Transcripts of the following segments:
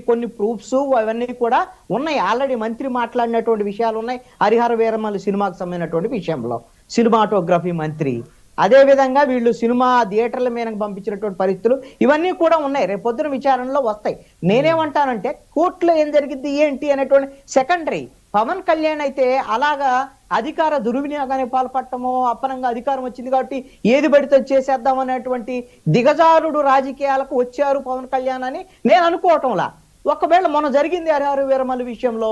కొన్ని ప్రూఫ్స్ అవన్నీ కూడా ఉన్నాయి. ఆల్రెడీ మంత్రి మాట్లాడినటువంటి విషయాలు ఉన్నాయి. హరిహర వీరమల్లి సినిమాకు సంబంధించినటువంటి విషయంలో సినిమాటోగ్రఫీ మంత్రి, అదే విధంగా వీళ్ళు సినిమా థియేటర్ల మీదకి పంపించినటువంటి పరిస్థితులు ఇవన్నీ కూడా ఉన్నాయి. రేపు పొద్దున విచారణలో వస్తాయి. నేనేమంటానంటే కోర్టులో ఏం జరిగింది ఏంటి అనేటువంటి సెకండరీ. పవన్ కళ్యాణ్ అయితే అలాగా అధికార దుర్వినియోగానికి పాల్పడటమో, అప్పనంగా అధికారం వచ్చింది కాబట్టి ఏది పడితే చేసేద్దాం అనేటువంటి దిగజారుడు రాజకీయాలకు వచ్చారు పవన్ కళ్యాణ్ అని నేను అనుకోవటంలా. ఒకవేళ మొన్న జరిగింది హరిహర వీరమల్లి విషయంలో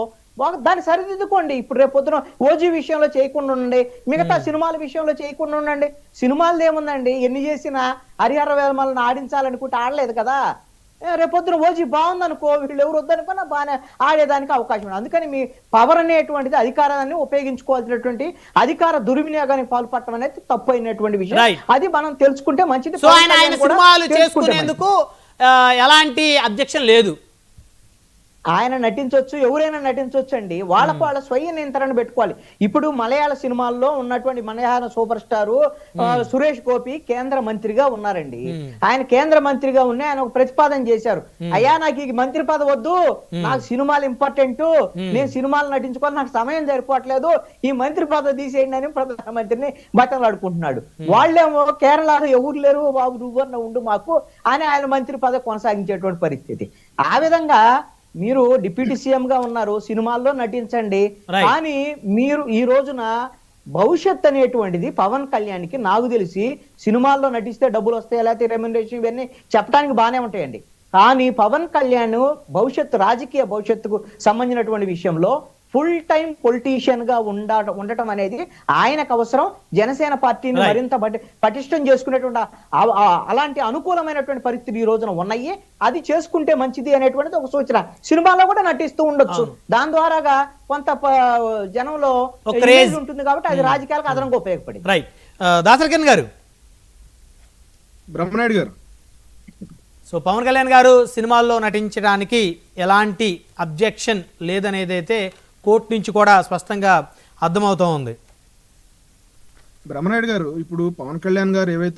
దాన్ని సరిదిద్దుకోండి. ఇప్పుడు రేపు పొద్దున ఓజీ విషయంలో చేయకుండా ఉండండి, మిగతా సినిమాల విషయంలో చేయకుండా ఉండండి. సినిమాలది ఏముందండి, ఎన్ని చేసినా హరిహర వీరమల్లిని ఆడించాలనుకుంటే ఆడలేదు కదా. రేపొద్దున ఓజీ బాగుందనుకో, వీళ్ళు ఎవరు వద్దనుకున్నా బాగానే ఆడేదానికి అవకాశం ఉంది. అందుకని మీ పవర్ అనేటువంటిది అధికారాన్ని ఉపయోగించుకోవాల్సినటువంటి అధికార దుర్వినియోగానికి పాల్పడటం అనేది తప్పు అయినటువంటి విషయం. అది మనం తెలుసుకుంటే మంచిది. సినిమాలు చేసుకునేందుకు ఎలాంటి అబ్జెక్షన్ లేదు. ఆయన నటించవచ్చు, ఎవరైనా నటించవచ్చు అండి. వాళ్ళ స్వయం నియంత్రణ పెట్టుకోవాలి. ఇప్పుడు మలయాళ సినిమాల్లో ఉన్నటువంటి మలయాళ సూపర్ స్టారు సురేష్ గోపి కేంద్ర మంత్రిగా ఉన్నారండి. ఆయన కేంద్ర మంత్రిగా ఉన్న ఆయన ఒక ప్రతిపాదన చేశారు. అయ్యా, నాకు ఈ మంత్రి పదవి వద్దు, నాకు సినిమాలు ఇంపార్టెంట్, నేను సినిమాలు నటించుకోవాలి, నాకు సమయం సరిపోవట్లేదు, ఈ మంత్రి పదవి తీసేయండి అని ప్రధానమంత్రిని బట్టలాడుకుంటున్నాడు. వాళ్ళేమో కేరళలో ఎవరు లేరు బాబు, నువ్వన్న ఉండు మాకు అని ఆయన మంత్రి పదవి కొనసాగించేటువంటి పరిస్థితి. ఆ విధంగా మీరు డిప్యూటీ సీఎం గా ఉన్నారు, సినిమాల్లో నటించండి. కానీ మీరు ఈ రోజున భవిష్యత్ అనేటువంటిది పవన్ కళ్యాణ్ కి నాకు తెలిసి సినిమాల్లో నటిస్తే డబ్బులు వస్తాయి, లేకపోతే రెమ్యునరేషన్ ఇవన్నీ చెప్పడానికి బాగానే ఉంటాయండి. కానీ పవన్ కళ్యాణ్ భవిష్యత్తు, రాజకీయ భవిష్యత్తుకు సంబంధించినటువంటి విషయంలో ఫుల్ టైం పొలిటీషియన్ గా ఉండటం అనేది ఆయనకు అవసరం. జనసేన పార్టీని మరింత పటిష్టం చేసుకునేటువంటి అలాంటి అనుకూలమైనటువంటి పరిస్థితులు ఈ రోజున ఉన్నాయి. అది చేసుకుంటే మంచిది అనేటువంటిది ఒక సూచన. సినిమాలో కూడా నటిస్తూ ఉండొచ్చు, దాని ద్వారాగా కొంత జనంలో ఉంటుంది కాబట్టి అది రాజకీయాలకు అదనంగా ఉపయోగపడింది. రైట్. దాసరకన్ గారు, బ్రహ్మనాయుడు గారు, సో పవన్ కళ్యాణ్ గారు సినిమాల్లో నటించడానికి ఎలాంటి అబ్జెక్షన్ లేదనేది అయితే కోర్టు నుంచి కూడా స్పష్టంగా అర్థమవుతూ ఉంది. బ్రహ్మనాయుడు గారు, ఇప్పుడు పవన్ కళ్యాణ్ గారు ఏవైతే